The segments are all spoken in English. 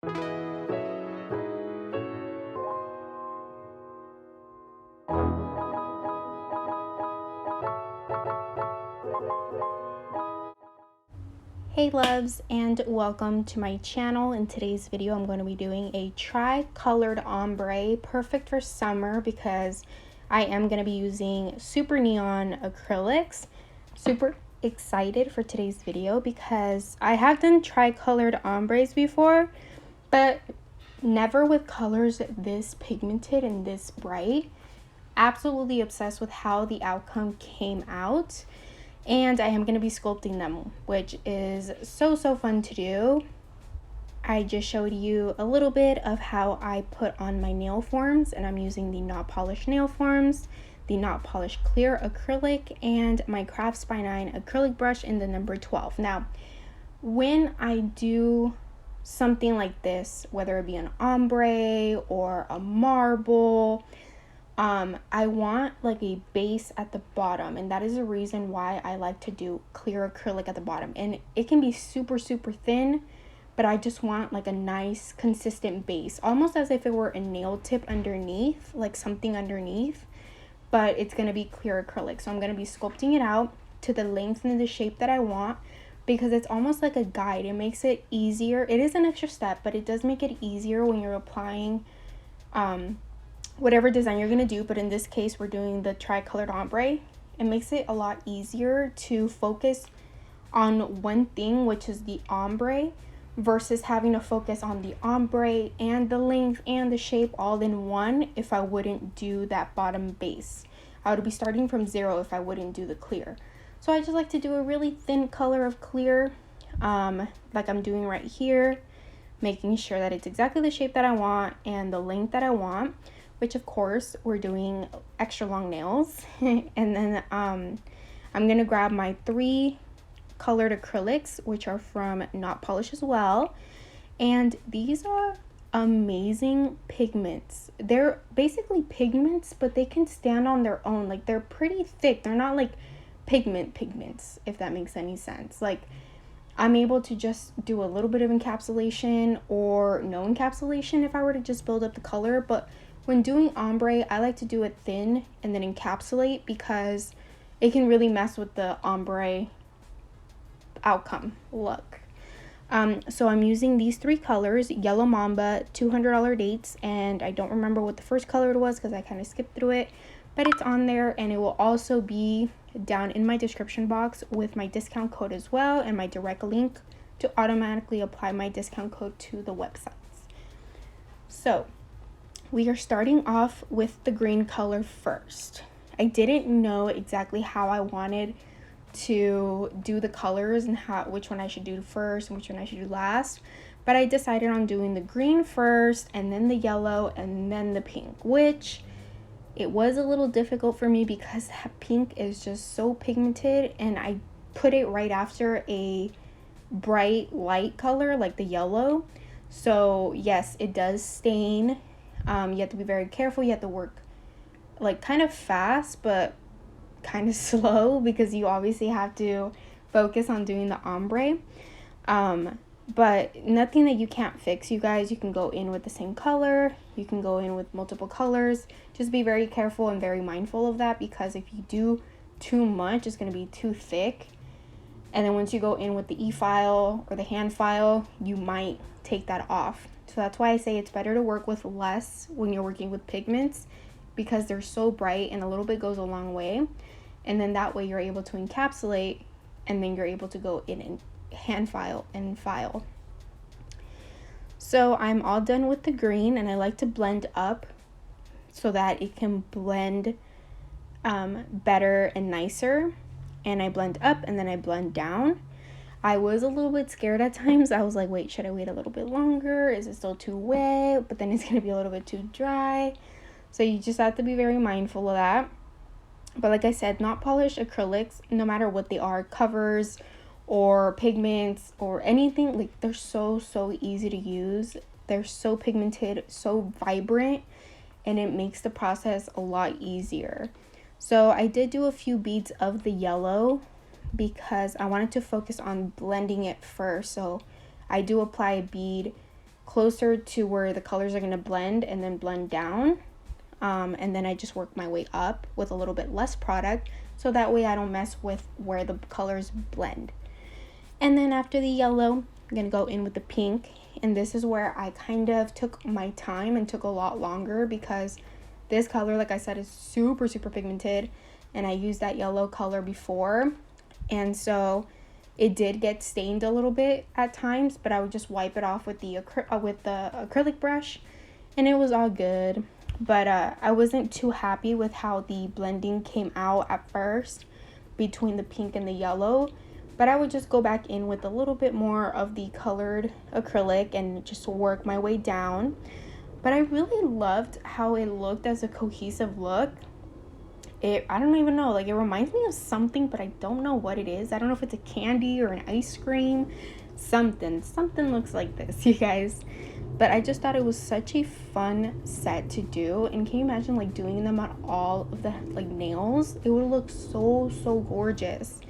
Hey loves, and welcome to my channel. In today's video I'm going to be doing a tri-colored ombre, perfect for summer because I am going to be using super neon acrylics. Super excited for today's video because I have done tri-colored ombres before, but never with colors this pigmented and this bright. Absolutely obsessed with how the outcome came out. And I am going to be sculpting them, which is so fun to do. I just showed you a little bit of how I put on my nail forms, and I'm using the not polished nail forms, the not polished clear acrylic, and my Crafts by 9 acrylic brush in the number 12. Now, when I do something like this, whether it be an ombre or a marble, I want like a base at the bottom, and that is the reason why I like to do clear acrylic at the bottom. And it can be super thin, but I just want like a nice consistent base, almost as if it were a nail tip underneath, like something underneath, but it's going to be clear acrylic. So I'm going to be sculpting it out to the length and the shape that I want, because it's almost like a guide. It makes it easier. It is an extra step, but it does make it easier when you're applying whatever design you're going to do. But in this case, we're doing the tri-colored ombre. It makes it a lot easier to focus on one thing, which is the ombre, versus having to focus on the ombre and the length and the shape all in one if I wouldn't do that bottom base. I would be starting from zero if I wouldn't do the clear. So I just like to do a really thin color of clear, like I'm doing right here, making sure that it's exactly the shape that I want and the length that I want, which of course we're doing extra long nails. And then I'm gonna grab my 3 colored acrylics, which are from Not Polish as well, and these are amazing pigments. They're basically pigments, but they can stand on their own. Like, they're pretty thick. They're not like pigments, if that makes any sense. Like, I'm able to just do a little bit of encapsulation or no encapsulation if I were to just build up the color. But when doing ombre, I like to do it thin and then encapsulate, because it can really mess with the ombre outcome look. So I'm using these 3 colors, Yellow Mamba, $200 dates, and I don't remember what the first color it was because I kind of skipped through it, but it's on there, and it will also be down in my description box with my discount code as well, and my direct link to automatically apply my discount code to the websites. So we are starting off with the green color first. I didn't know exactly how I wanted to do the colors and which one I should do first and which one I should do last, but I decided on doing the green first and then the yellow and then the pink, which it was a little difficult for me because pink is just so pigmented, and I put it right after a bright light color like the yellow. So yes, it does stain. You have to be very careful. You have to work like kind of fast but kind of slow, because you obviously have to focus on doing the ombre. But nothing that you can't fix, you guys. You can go in with the same color, you can go in with multiple colors. Just be very careful and very mindful of that, because if you do too much, it's going to be too thick, and then once you go in with the e-file or the hand file, you might take that off. So that's why I say it's better to work with less when you're working with pigments, because they're so bright and a little bit goes a long way. And then that way you're able to encapsulate, and then you're able to go in and hand file and file. So I'm all done with the green, and I like to blend up so that it can blend better and nicer. And I blend up and then I blend down. I was a little bit scared at times. I was like, wait, should I wait a little bit longer? Is it still too wet? But then it's going to be a little bit too dry. So you just have to be very mindful of that. But like I said, not polished acrylics, no matter what they are, covers or pigments or anything, like they're so easy to use. They're so pigmented, so vibrant, and it makes the process a lot easier. So I did do a few beads of the yellow because I wanted to focus on blending it first. So I do apply a bead closer to where the colors are going to blend and then blend down. And then I just work my way up with a little bit less product, so that way I don't mess with where the colors blend. And then after the yellow, I'm going to go in with the pink. And this is where I kind of took my time and took a lot longer, because this color, like I said, is super, super pigmented. And I used that yellow color before. And so it did get stained a little bit at times, but I would just wipe it off with the acrylic brush, and it was all good. But I wasn't too happy with how the blending came out at first between the pink and the yellow. But I would just go back in with a little bit more of the colored acrylic and just work my way down. But I really loved how it looked as a cohesive look. I don't even know, like, it reminds me of something, but I don't know what it is. I don't know if it's a candy or an ice cream. Something looks like this, you guys. But I just thought it was such a fun set to do. And can you imagine, like, doing them on all of the, like, nails? It would look so, so gorgeous.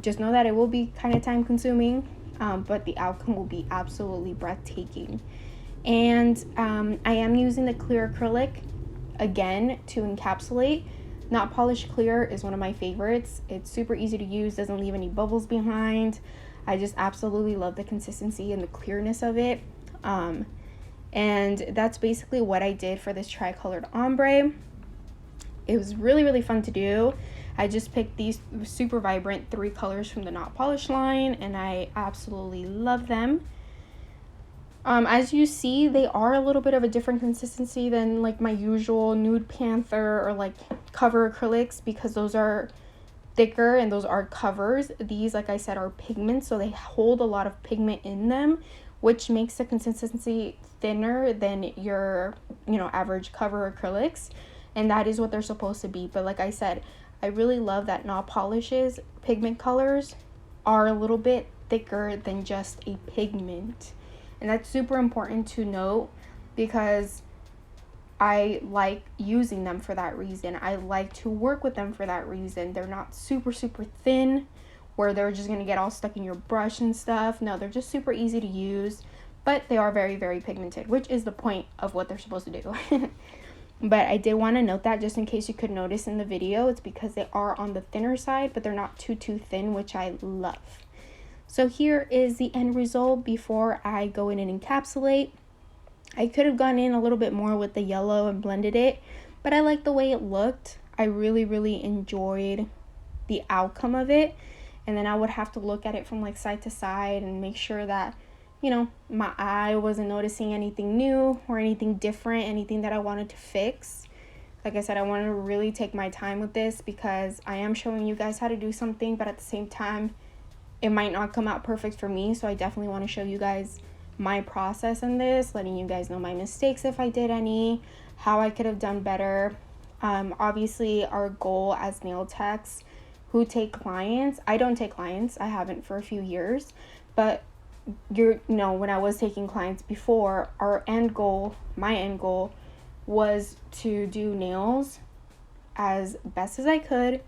Just know that it will be kind of time consuming, but the outcome will be absolutely breathtaking. And I am using the clear acrylic again to encapsulate. Not polished clear is one of my favorites. It's super easy to use, doesn't leave any bubbles behind. I just absolutely love the consistency and the clearness of it. And that's basically what I did for this tricolored ombre. It was really, really fun to do. I just picked these super vibrant 3 colors from the Not Polished line, and I absolutely love them. As you see, they are a little bit of a different consistency than like my usual Nude Panther or like cover acrylics, because those are thicker and those are covers. These, like I said, are pigments, so they hold a lot of pigment in them, which makes the consistency thinner than your, average cover acrylics. And that is what they're supposed to be. But like I said, I really love that Not Polish's pigment colors are a little bit thicker than just a pigment. And that's super important to note, because I like using them for that reason. I like to work with them for that reason. They're not super, super thin where they're just going to get all stuck in your brush and stuff. No, they're just super easy to use, but they are very, very pigmented, which is the point of what they're supposed to do. But I did want to note that just in case you could notice in the video, it's because they are on the thinner side, but they're not too thin, which I love. So here is the end result before I go in and encapsulate. I could have gone in a little bit more with the yellow and blended it, but I like the way it looked. I really, really enjoyed the outcome of it. And then I would have to look at it from like side to side and make sure that, my eye wasn't noticing anything new or anything different, anything that I wanted to fix. Like I said, I wanted to really take my time with this, because I am showing you guys how to do something, but at the same time, it might not come out perfect for me. So I definitely want to show you guys my process in this, letting you guys know my mistakes if I did any, how I could have done better. Obviously, our goal as nail techs who take clients, I don't take clients, I haven't for a few years, but when I was taking clients before, my end goal was to do nails as best as I could,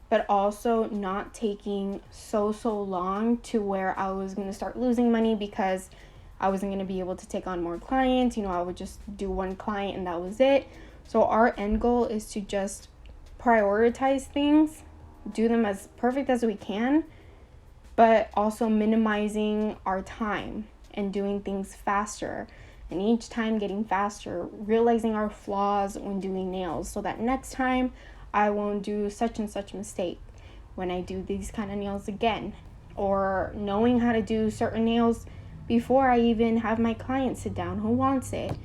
but also not taking so long to where I was going to start losing money because I wasn't going to be able to take on more clients. I would just do one client and that was it. So our end goal is to just prioritize things, do them as perfect as we can, but also minimizing our time and doing things faster. And each time getting faster, realizing our flaws when doing nails, so that next time I won't do such and such mistake when I do these kind of nails again. Or knowing how to do certain nails before I even have my client sit down who wants it.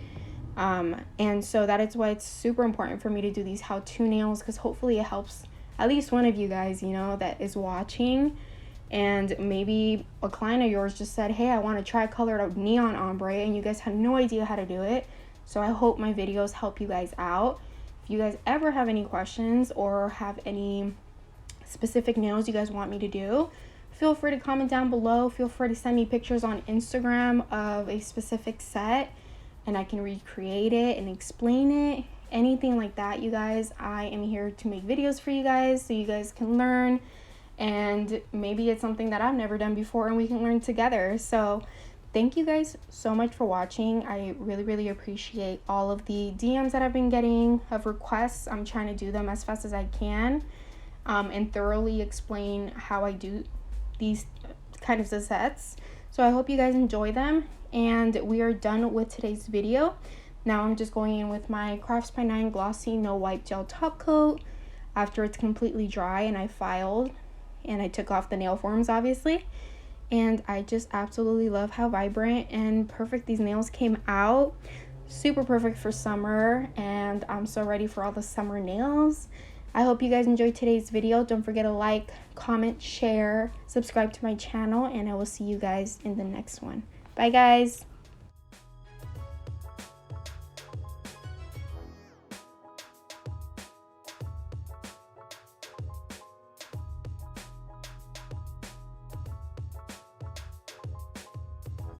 And so that is why it's super important for me to do these how-to nails, because hopefully it helps at least one of you guys, that is watching. And maybe a client of yours just said, hey, I want to try colored neon ombre, and you guys had no idea how to do it. So I hope my videos help you guys out. If you guys ever have any questions or have any specific nails you guys want me to do, feel free to comment down below. Feel free to send me pictures on Instagram of a specific set, and I can recreate it and explain it. Anything like that, you guys. I am here to make videos for you guys so you guys can learn. And maybe it's something that I've never done before and we can learn together. So thank you guys so much for watching. I really appreciate all of the DMs that I've been getting of requests. I'm trying to do them as fast as I can and thoroughly explain how I do these kind of sets. So I hope you guys enjoy them, and we are done with today's video. Now I'm just going in with my Crafts by 9 Glossy No Wipe Gel Top Coat after it's completely dry and I filed and I took off the nail forms, obviously. And I just absolutely love how vibrant and perfect these nails came out. Super perfect for summer, and I'm so ready for all the summer nails. I hope you guys enjoyed today's video. Don't forget to like, comment, share, subscribe to my channel, and I will see you guys in the next one. Bye guys.